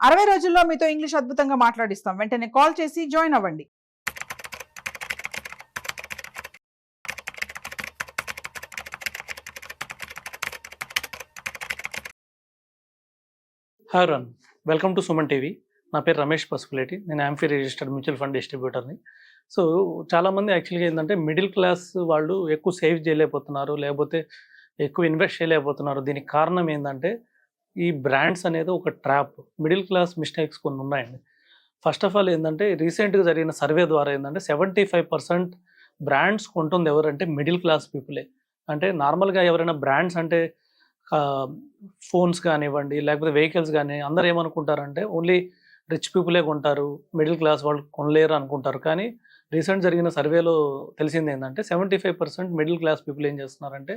60 రోజుల్లో మీతో ఇంగ్లీష్ అద్భుతంగా మాట్లాడిస్తాం. వెంటనే కాల్ చేసి జాయిన్ అవ్వండి. హాయ్ రన్, వెల్కమ్ టు సుమన్ టీవీ. నా పేరు రమేష్ పసుపులేటి. నేను యాంఫీ రిజిస్టర్డ్ మ్యూచువల్ ఫండ్ డిస్ట్రిబ్యూటర్ని. సో చాలామంది యాక్చువల్గా ఏంటంటే మిడిల్ క్లాస్ వాళ్ళు ఎక్కువ సేవ్ చేయలేకపోతున్నారు, లేకపోతే ఎక్కువ ఇన్వెస్ట్ చేయలేకపోతున్నారు. దీనికి కారణం ఏంటంటే ఈ బ్రాండ్స్ అనేది ఒక ట్రాప్. మిడిల్ క్లాస్ మిస్టేక్స్ కొన్ని ఉన్నాయండి. ఫస్ట్ ఆఫ్ ఆల్ ఏంటంటే రీసెంట్గా జరిగిన సర్వే ద్వారా ఏంటంటే 75% బ్రాండ్స్ కొంటుంది ఎవరంటే మిడిల్ క్లాస్ పీపులే. అంటే నార్మల్గా ఎవరైనా బ్రాండ్స్ అంటే ఫోన్స్ కానివ్వండి, లేకపోతే వెహికల్స్ కానీ అందరూ ఏమనుకుంటారంటే ఓన్లీ రిచ్ పీపులే కొంటారు, మిడిల్ క్లాస్ వాళ్ళు కొనలేరు అనుకుంటారు. కానీ రీసెంట్ జరిగిన సర్వేలో తెలిసింది ఏంటంటే 75% మిడిల్ క్లాస్ పీపుల్ ఏం చేస్తున్నారంటే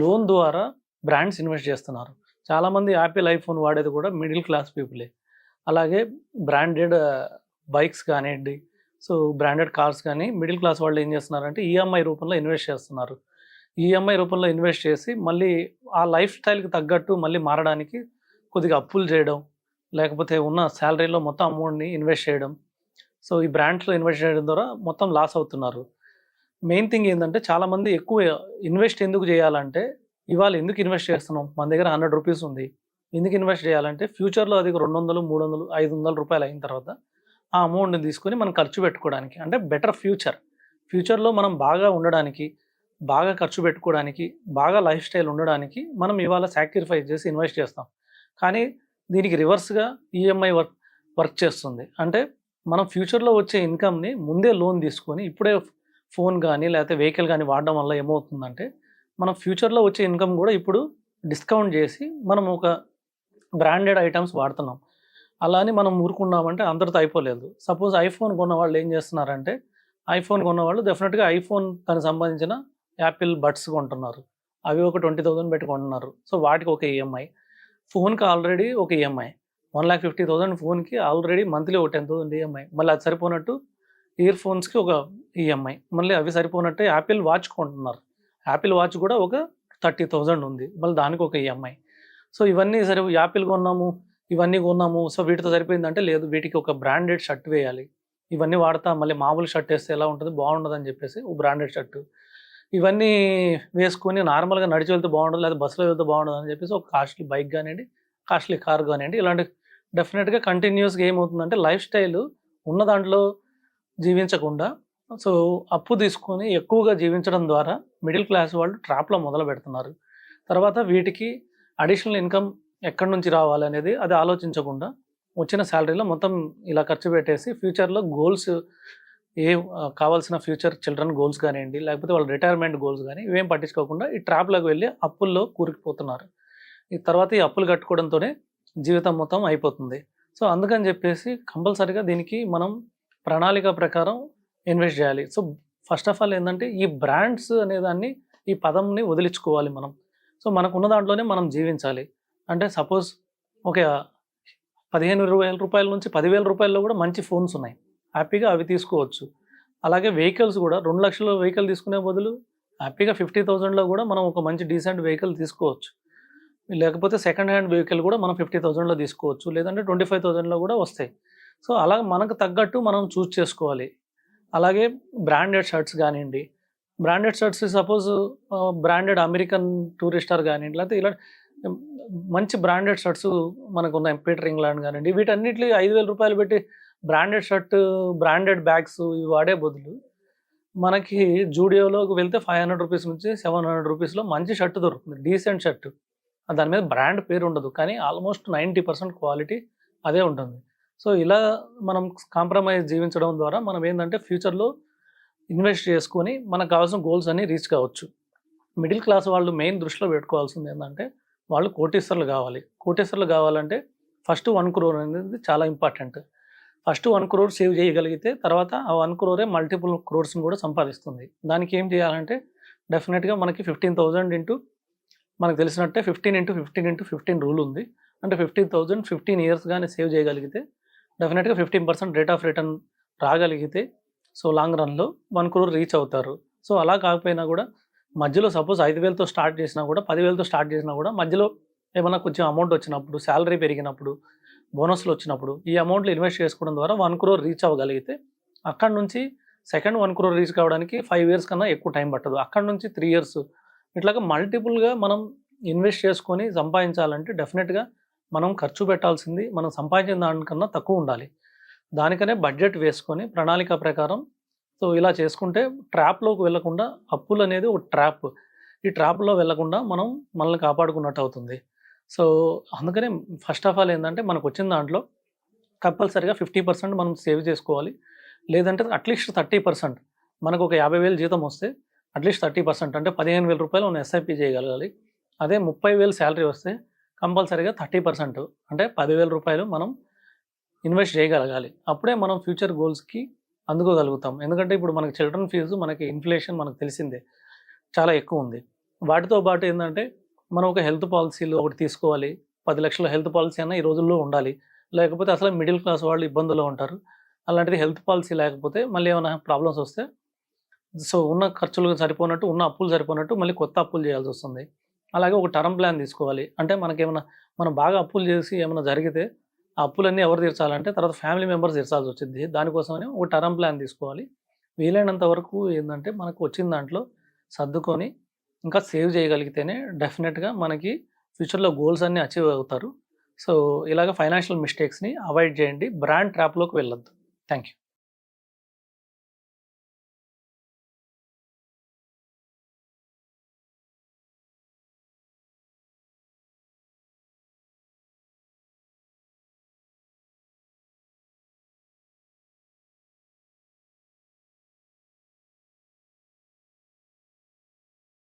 లోన్ ద్వారా బ్రాండ్స్ ఇన్వెస్ట్ చేస్తున్నారు. చాలామంది యాపిల్ ఐఫోన్ వాడేది కూడా మిడిల్ క్లాస్ పీపులే. అలాగే బ్రాండెడ్ బైక్స్ కానివ్వండి, సో బ్రాండెడ్ కార్స్ కానీ మిడిల్ క్లాస్ వాళ్ళు ఏం చేస్తున్నారంటే ఈఎంఐ రూపంలో ఇన్వెస్ట్ చేస్తున్నారు. ఈఎంఐ రూపంలో ఇన్వెస్ట్ చేసి మళ్ళీ ఆ లైఫ్ స్టైల్కి తగ్గట్టు మళ్ళీ మారడానికి కొద్దిగా అప్పులు చేయడం, లేకపోతే ఉన్న శాలరీలో మొత్తం అమౌంట్ని ఇన్వెస్ట్ చేయడం. సో ఈ బ్రాండ్స్లో ఇన్వెస్ట్ చేయడం ద్వారా మొత్తం లాస్ అవుతున్నారు. మెయిన్ థింగ్ ఏంటంటే చాలామంది ఎక్కువ ఇన్వెస్ట్ ఎందుకు చేయాలంటే ఇవాళ ఎందుకు ఇన్వెస్ట్ చేస్తున్నాం, మన దగ్గర 100 రూపీస్ ఉంది, ఎందుకు ఇన్వెస్ట్ చేయాలంటే ఫ్యూచర్లో అది 200, 300, 500 రూపాయలు అయిన తర్వాత ఆ అమౌంట్ని తీసుకొని మనం ఖర్చు పెట్టుకోవడానికి, అంటే బెటర్ ఫ్యూచర్లో మనం బాగా ఉండడానికి, బాగా ఖర్చు పెట్టుకోవడానికి, బాగా లైఫ్ స్టైల్ ఉండడానికి మనం ఇవాళ సాక్రిఫైస్ చేసి ఇన్వెస్ట్ చేస్తాం. కానీ దీనికి రివర్స్గా ఈఎంఐ వర్క్ చేస్తుంది. అంటే మనం ఫ్యూచర్లో వచ్చే ఇన్కమ్ని ముందే లోన్ తీసుకొని ఇప్పుడే ఫోన్ కానీ లేకపోతే వెహికల్ కానీ వాడడం వల్ల ఏమవుతుందంటే మనం ఫ్యూచర్లో వచ్చే ఇన్కమ్ కూడా ఇప్పుడు డిస్కౌంట్ చేసి మనం ఒక బ్రాండెడ్ ఐటమ్స్ వాడుతున్నాం. అలా అని మనం ఊరుకున్నామంటే అందరితో అయిపోలేదు. సపోజ్ ఐఫోన్ కొన్న వాళ్ళు ఏం చేస్తున్నారంటే ఐఫోన్ కొన్నవాళ్ళు డెఫినెట్గా ఐఫోన్ దానికి సంబంధించిన యాపిల్ బడ్స్ కొంటున్నారు, అవి ఒక 20,000 పెట్టి కొంటున్నారు. సో వాటికి ఒక ఈఎంఐ, ఫోన్కి ఆల్రెడీ ఒక ఈఎంఐ 1,50,000 ఫోన్కి ఆల్రెడీ మంత్లీ ఒక 10,000 ఈఎంఐ, మళ్ళీ అది సరిపోనట్టు ఇయర్ ఫోన్స్కి ఒక ఈఎంఐ, మళ్ళీ అవి సరిపోనట్టు యాపిల్ వాచ్ కొంటున్నారు. యాపిల్ వాచ్ కూడా ఒక 30,000 ఉంది, మళ్ళీ దానికి ఒక ఈఎంఐ. సో ఇవన్నీ సరే యాపిల్ కొన్నాము, ఇవన్నీ కొన్నాము, సో వీటితో సరిపోయిందంటే లేదు, వీటికి ఒక బ్రాండెడ్ షర్ట్ వేయాలి, ఇవన్నీ వాడతా మళ్ళీ మామూలు షర్ట్ వేస్తే ఎలా ఉంటుంది, బాగుండదు అని చెప్పేసి ఒక బ్రాండెడ్ షర్టు ఇవన్నీ వేసుకొని నార్మల్గా నడిచి వెళ్తే బాగుండదు, లేదా బస్సులో వెళ్తే బాగుండదు అని చెప్పేసి ఒక కాస్ట్లీ బైక్ కానివ్వండి, కాస్ట్లీ కార్ కానివ్వండి, ఇలాంటి డెఫినెట్గా కంటిన్యూస్గా ఏమవుతుందంటే లైఫ్ స్టైల్ ఉన్న దాంట్లో జీవించకుండా సో అప్పు తీసుకొని ఎక్కువగా జీవించడం ద్వారా మిడిల్ క్లాస్ వాళ్ళు ట్రాప్లో మొదలు పెడుతున్నారు. తర్వాత వీటికి అడిషనల్ ఇన్కమ్ ఎక్కడి నుంచి రావాలనేది అది ఆలోచించకుండా వచ్చిన శాలరీలో మొత్తం ఇలా ఖర్చు పెట్టేసి ఫ్యూచర్లో గోల్స్ కావాల్సిన ఫ్యూచర్ చిల్డ్రన్ గోల్స్ కానివ్వండి, లేకపోతే వాళ్ళ రిటైర్మెంట్ గోల్స్ కానీ ఇవేం పట్టించుకోకుండా ఈ ట్రాప్లోకి వెళ్ళి అప్పుల్లో కూరుకుపోతున్నారు. ఈ తర్వాత ఈ అప్పులు కట్టుకోవడంతోనే జీవితం మొత్తం అయిపోతుంది. సో అందుకని చెప్పేసి కంపల్సరీగా దీనికి మనం ప్రణాళిక ప్రకారం ఇన్వెస్ట్ చేయాలి. సో ఫస్ట్ ఆఫ్ ఆల్ ఏంటంటే ఈ బ్రాండ్స్ అనేదాన్ని, ఈ పదంని వదిలించుకోవాలి మనం. సో మనకున్న దాంట్లోనే మనం జీవించాలి. అంటే సపోజ్ ఒక 15,000 రూపాయల నుంచి 10,000 రూపాయల్లో కూడా మంచి ఫోన్స్ ఉన్నాయి, హ్యాపీగా అవి తీసుకోవచ్చు. అలాగే వెహికల్స్ కూడా 2 లక్షల వెహికల్ తీసుకునే బదులు హ్యాపీగా 50,000లో కూడా మనం ఒక మంచి డీసెంట్ వెహికల్ తీసుకోవచ్చు. లేకపోతే సెకండ్ హ్యాండ్ వెహికల్ కూడా మనం 50,000లో తీసుకోవచ్చు, లేదంటే 25,000లో కూడా వస్తాయి. సో అలా మనకు తగ్గట్టు మనం చూస్ చేసుకోవాలి. అలాగే బ్రాండెడ్ షర్ట్స్ కానివ్వండి, branded shirts suppose branded American Tourister కానివ్వండి, లేకపోతే ఇలా మంచి బ్రాండెడ్ షర్ట్స్ మనకు ఉన్నాయి, పీటర్ ఇంగ్లాండ్ కానివ్వండి, వీటన్నిటిని 5,000 రూపాయలు పెట్టి బ్రాండెడ్ షర్ట్, బ్రాండెడ్ బ్యాగ్స్ ఇవి వాడే బదులు మనకి జూడియోలోకి వెళ్తే 500 రూపీస్ నుంచి 700 రూపీస్లో మంచి షర్ట్ దొరుకుతుంది, డీసెంట్ షర్ట్. దాని మీద బ్రాండ్ పేరు ఉండదు, కానీ ఆల్మోస్ట్ 90% క్వాలిటీ అదే ఉంటుంది. సో ఇలా మనం కాంప్రమైజ్ జీవించడం ద్వారా మనం ఏంటంటే ఫ్యూచర్లో ఇన్వెస్ట్ చేసుకొని మనకు కావాల్సిన గోల్స్ అన్ని రీచ్ కావచ్చు. మిడిల్ క్లాస్ వాళ్ళు మెయిన్ దృష్టిలో పెట్టుకోవాల్సింది ఏంటంటే వాళ్ళు కోటీశ్వర్లు కావాలి. కోటీశ్వర్లు కావాలంటే ఫస్ట్ 1 crore అనేది చాలా ఇంపార్టెంట్. ఫస్ట్ 1 crore సేవ్ చేయగలిగితే తర్వాత ఆ 1 crore మల్టిపుల్ క్రోర్స్ని కూడా సంపాదిస్తుంది. దానికి ఏం చేయాలంటే డెఫినెట్గా మనకి 15,000 ఇంటూ మనకు తెలిసినట్టే 15 × 15 × 15 రూల్ ఉంది. అంటే 15,000 15 ఇయర్స్ కానీ సేవ్ చేయగలిగితే డెఫినెట్గా 15% రేట్ ఆఫ్ రిటర్న్ రాగలిగితే సో లాంగ్ రన్లో 1 crore రీచ్ అవుతారు. సో అలా కాకపోయినా కూడా మధ్యలో సపోజ్ 5,000తో స్టార్ట్ చేసినా కూడా 10,000తో స్టార్ట్ చేసినా కూడా మధ్యలో ఏమన్నా కొంచెం అమౌంట్ వచ్చినప్పుడు, శాలరీ పెరిగినప్పుడు, బోనస్లు వచ్చినప్పుడు ఈ అమౌంట్లు ఇన్వెస్ట్ చేసుకోవడం ద్వారా 1 crore రీచ్ అవ్వగలిగితే అక్కడ నుంచి సెకండ్ 1 crore రీచ్ కావడానికి 5 years కన్నా ఎక్కువ టైం పట్టదు. అక్కడ నుంచి 3 years ఇట్లాగా మల్టిపుల్గా మనం ఇన్వెస్ట్ చేసుకొని సంపాదించాలంటే డెఫినెట్గా మనం ఖర్చు పెట్టాల్సింది మనం సంపాదించిన దానికన్నా తక్కువ ఉండాలి. దానికనే బడ్జెట్ వేసుకొని ప్రణాళిక ప్రకారం సో ఇలా చేసుకుంటే ట్రాప్లోకి వెళ్ళకుండా, అప్పులు అనేది ఒక ట్రాప్, ఈ ట్రాప్లో వెళ్ళకుండా మనం మనల్ని కాపాడుకున్నట్టు అవుతుంది. సో అందుకనే ఫస్ట్ ఆఫ్ ఆల్ ఏంటంటే మనకు వచ్చిన దాంట్లో కంపల్సరీగా 50% మనం సేవ్ చేసుకోవాలి. లేదంటే అట్లీస్ట్ 30%, మనకు ఒక 50,000 జీతం వస్తే అట్లీస్ట్ 30% అంటే 15,000 రూపాయలు మనం ఎస్ఐపి చేయగలగాలి. అదే 30,000 శాలరీ వస్తే కంపల్సరీగా 30% అంటే 10,000 రూపాయలు మనం ఇన్వెస్ట్ చేయగలగాలి. అప్పుడే మనం ఫ్యూచర్ గోల్స్కి అందుకోగలుగుతాం. ఎందుకంటే ఇప్పుడు మనకి చిల్డ్రన్ ఫీజు, మనకి ఇన్ఫ్లేషన్ మనకు తెలిసిందే చాలా ఎక్కువ ఉంది. వాటితో పాటు ఏంటంటే మనం ఒక హెల్త్ పాలసీలో ఒకటి తీసుకోవాలి. 10 లక్షల హెల్త్ పాలసీ అన్న ఈ రోజుల్లో ఉండాలి. లేకపోతే అసలు మిడిల్ క్లాస్ వాళ్ళు ఇబ్బందుల్లో ఉంటారు. అలాంటిది హెల్త్ పాలసీ లేకపోతే మళ్ళీ ఏమైనా ప్రాబ్లమ్స్ వస్తే సో ఉన్న ఖర్చులు సరిపోనట్టు, ఉన్న అప్పులు సరిపోనట్టు మళ్ళీ కొత్త అప్పులు చేయాల్సి వస్తుంది. అలాగే ఒక టర్మ్ ప్లాన్ తీసుకోవాలి. అంటే మనకేమైనా మనం బాగా అప్పులు చేసి ఏమైనా జరిగితే ఆ అప్పులన్నీ ఎవరు తీర్చాలంటే తర్వాత ఫ్యామిలీ మెంబర్స్ తీర్చాల్సి వచ్చింది. దానికోసమని ఒక టర్మ్ ప్లాన్ తీసుకోవాలి. వీలైనంత వరకు ఏంటంటే మనకు వచ్చిన దాంట్లో సర్దుకొని ఇంకా సేవ్ చేయగలిగితేనే డెఫినెట్గా మనకి ఫ్యూచర్లో గోల్స్ అన్నీ అచీవ్ అవుతారు. సో ఇలాగ ఫైనాన్షియల్ మిస్టేక్స్ని అవాయిడ్ చేయండి. బ్రాండ్ ట్రాప్లోకి వెళ్ళొద్దు. Thank you.